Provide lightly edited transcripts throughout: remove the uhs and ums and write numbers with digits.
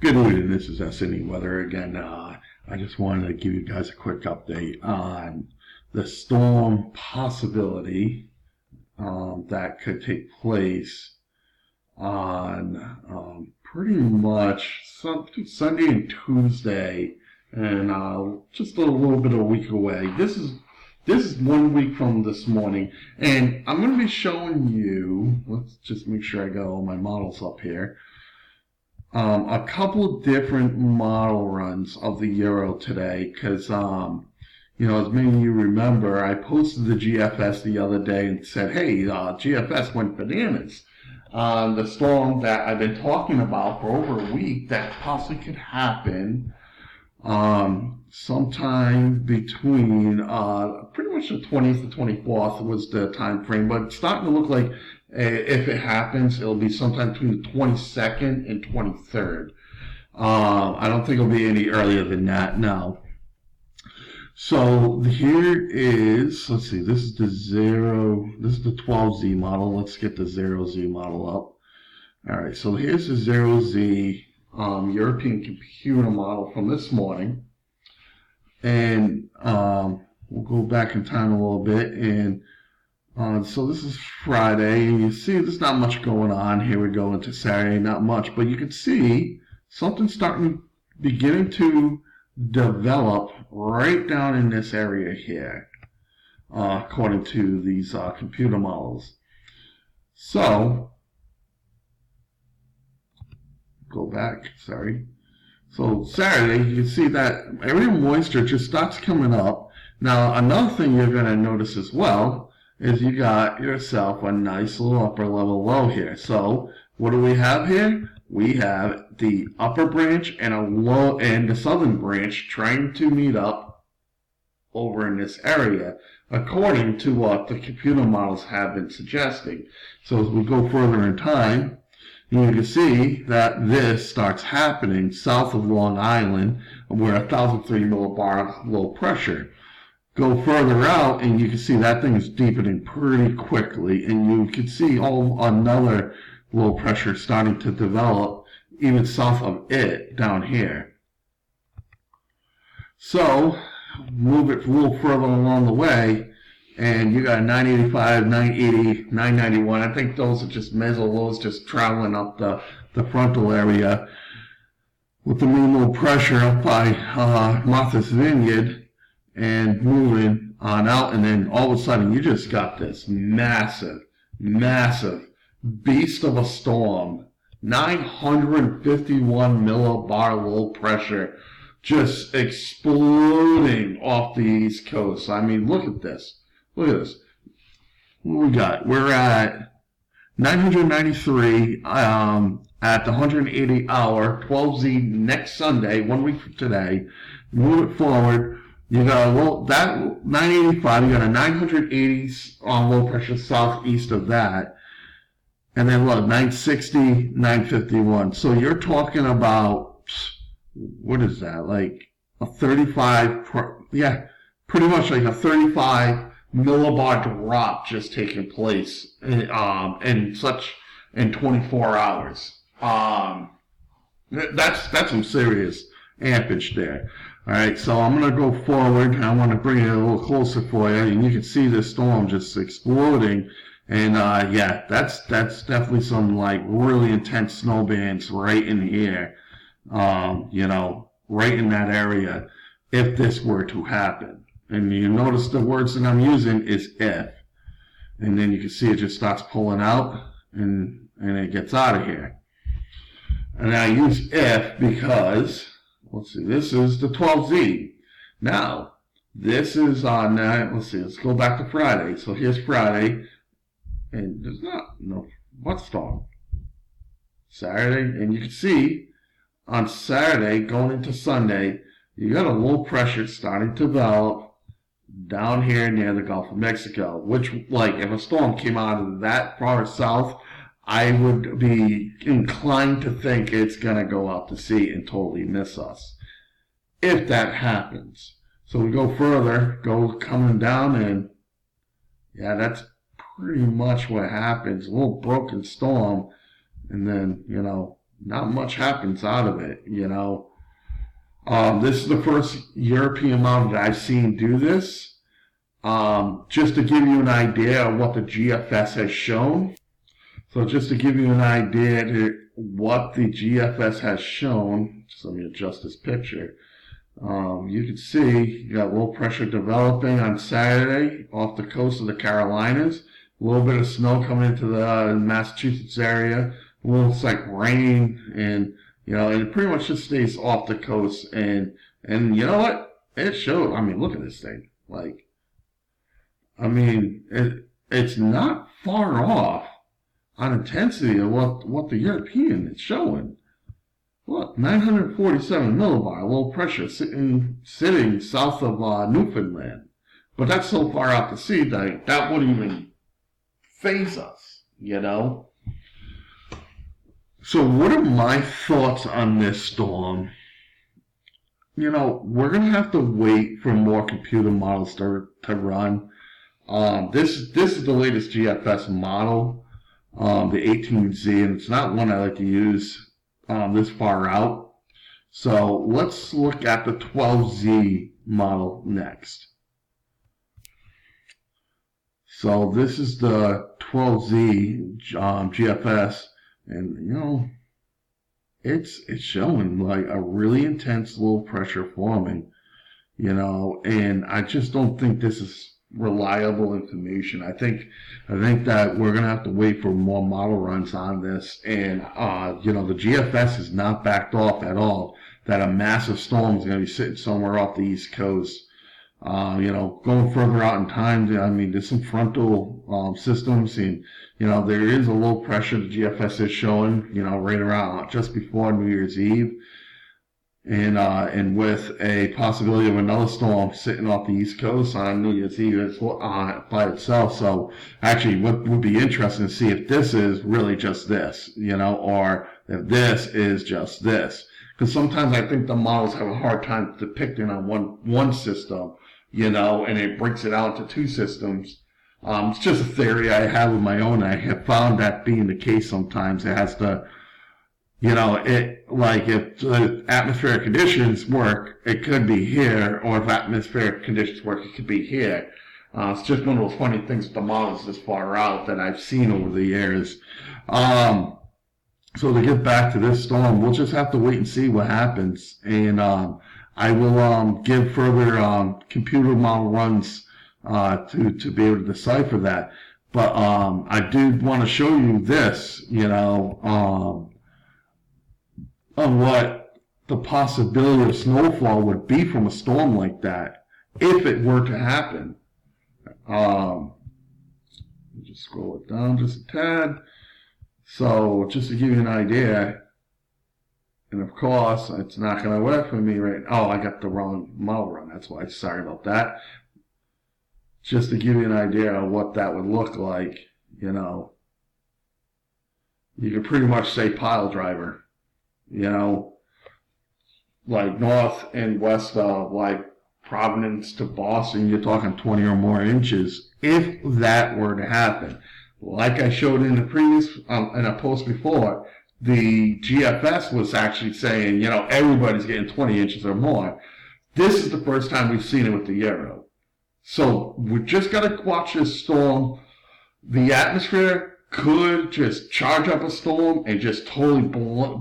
Good evening, this is SNE Weather again. I just wanted to give you guys a quick update on the storm possibility that could take place on pretty much Sunday and Tuesday, and just a little bit of a week away. This is 1 week from this morning, and I'm going to be showing you. Let's just make sure I got all my models up here. A couple of different model runs of the Euro today, because as many of you remember, I posted the GFS the other day and said, hey, GFS went bananas. The storm that I've been talking about for over a week that possibly could happen sometime between pretty much the 20th to 24th was the time frame, but it's starting to look like if it happens, it'll be sometime between the 22nd and 23rd. I don't think it'll be any earlier than that now. So here is, let's see, this is the 12Z model. Let's get the 0Z model up. All right, so here's the 0Z European computer model from this morning. And we'll go back in time a little bit. And so this is Friday, and you see there's not much going on. Here we go into Saturday, not much. But you can see something beginning to develop right down in this area here, according to these computer models. So, go back, sorry. So Saturday, you can see that area moisture just starts coming up. Now, another thing you're going to notice as well is you got yourself a nice little upper level low here. So what do we have here? We have the upper branch and a low and the southern branch trying to meet up over in this area, according to what the computer models have been suggesting. So as we go further in time, you can see that this starts happening south of Long Island, where 1,003 millibar low pressure. Go further out, and you can see that thing is deepening pretty quickly, and you can see another low pressure starting to develop even south of it down here. So move it a little further along the way, and you got 985, 980, 991. I think those are just meso lows just traveling up the frontal area with the mean low pressure up by Martha's Vineyard and moving on out, and then all of a sudden you just got this massive beast of a storm, 951 millibar low pressure, just exploding off the East Coast. I mean, look at this. Look at this. What we got? We're at 993 at the 180 hour, 12Z next Sunday, 1 week from today. Move it forward. You got that 985, you got a 980 on low pressure southeast of that. And then look, 960, 951. So you're talking about, what is that? Like a 35, pretty much like a 35 millibar drop just taking place in 24 hours. That's some serious ampage there. All right, so I'm going to go forward. I want to bring it a little closer for you, and you can see this storm just exploding. And that's definitely some like really intense snow bands right in here, right in that area, if this were to happen. And you notice the words that I'm using is if. And then you can see it just starts pulling out, and it gets out of here. And I use if because, let's see, this is the 12Z. Now, this is on, let's go back to Friday. So here's Friday, and there's what storm? Saturday, and you can see on Saturday going into Sunday, you got a low pressure starting to develop down here near the Gulf of Mexico, which, like, if a storm came out of that far south, I would be inclined to think it's going to go out to sea and totally miss us, if that happens. So we go further, coming down, and that's pretty much what happens. A little broken storm, and then, not much happens out of it, This is the first European model that I've seen do this. Just to give you an idea of what the GFS has shown. So just to give you an idea of what the GFS has shown, just let me adjust this picture. You can see you got low pressure developing on Saturday off the coast of the Carolinas. A little bit of snow coming into the Massachusetts area. A little like rain, and and it pretty much just stays off the coast. And you know what? It showed. I mean, look at this thing. It's not far off on intensity of what the European is showing. Look, 947 millibar, low pressure, sitting south of Newfoundland. But that's so far out to sea that wouldn't even faze us, So what are my thoughts on this storm? We're going to have to wait for more computer models to run. This is the latest GFS model, the 18Z, and it's not one I like to use this far out. So let's look at the 12Z model next. So this is the 12Z GFS, and it's showing like a really intense low pressure forming, and I just don't think this is reliable information. I think that we're gonna have to wait for more model runs on this, and the GFS is not backed off at all that a massive storm is gonna be sitting somewhere off the East Coast. Going further out in time, there's some frontal systems, and there is a low pressure the GFS is showing, right around just before New Year's Eve. And with a possibility of another storm sitting off the East Coast on New Year's Eve by itself. So actually, what would be interesting to see if this is really just this, or if this is just this. Because sometimes I think the models have a hard time depicting on one system, and it breaks it out into two systems. It's just a theory I have of my own. I have found that being the case sometimes. It has to, if the atmospheric conditions work, it could be here, or if atmospheric conditions work, it could be here. It's just one of those funny things with the models this far out that I've seen over the years. So to get back to this storm, we'll just have to wait and see what happens. And I will give further computer model runs to be able to decipher that. But I do want to show you this, on what the possibility of snowfall would be from a storm like that if it were to happen. Just scroll it down just a tad. So just to give you an idea, and of course it's not going to work for me right now. Oh, I got the wrong model run. That's why. Sorry about that. Just to give you an idea of what that would look like, you could pretty much say pile driver. Like north and west of like Providence to Boston, you're talking 20 or more inches. If that were to happen, like I showed in the previous, in a post before, the GFS was actually saying, everybody's getting 20 inches or more. This is the first time we've seen it with the Euro. So we just got to watch this storm. The atmosphere could just charge up a storm and just totally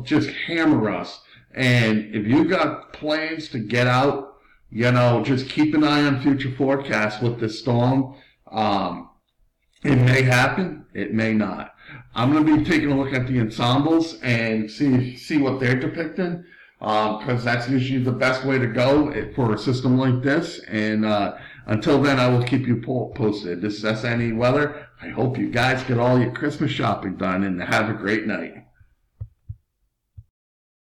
just hammer us. And if you got plans to get out, just keep an eye on future forecasts with this storm. It may happen, it may not. I'm going to be taking a look at the ensembles and see what they're depicting, because that's usually the best way to go for a system like this. And until then, I will keep you posted. This is SNE Weather. I hope you guys get all your Christmas shopping done and have a great night.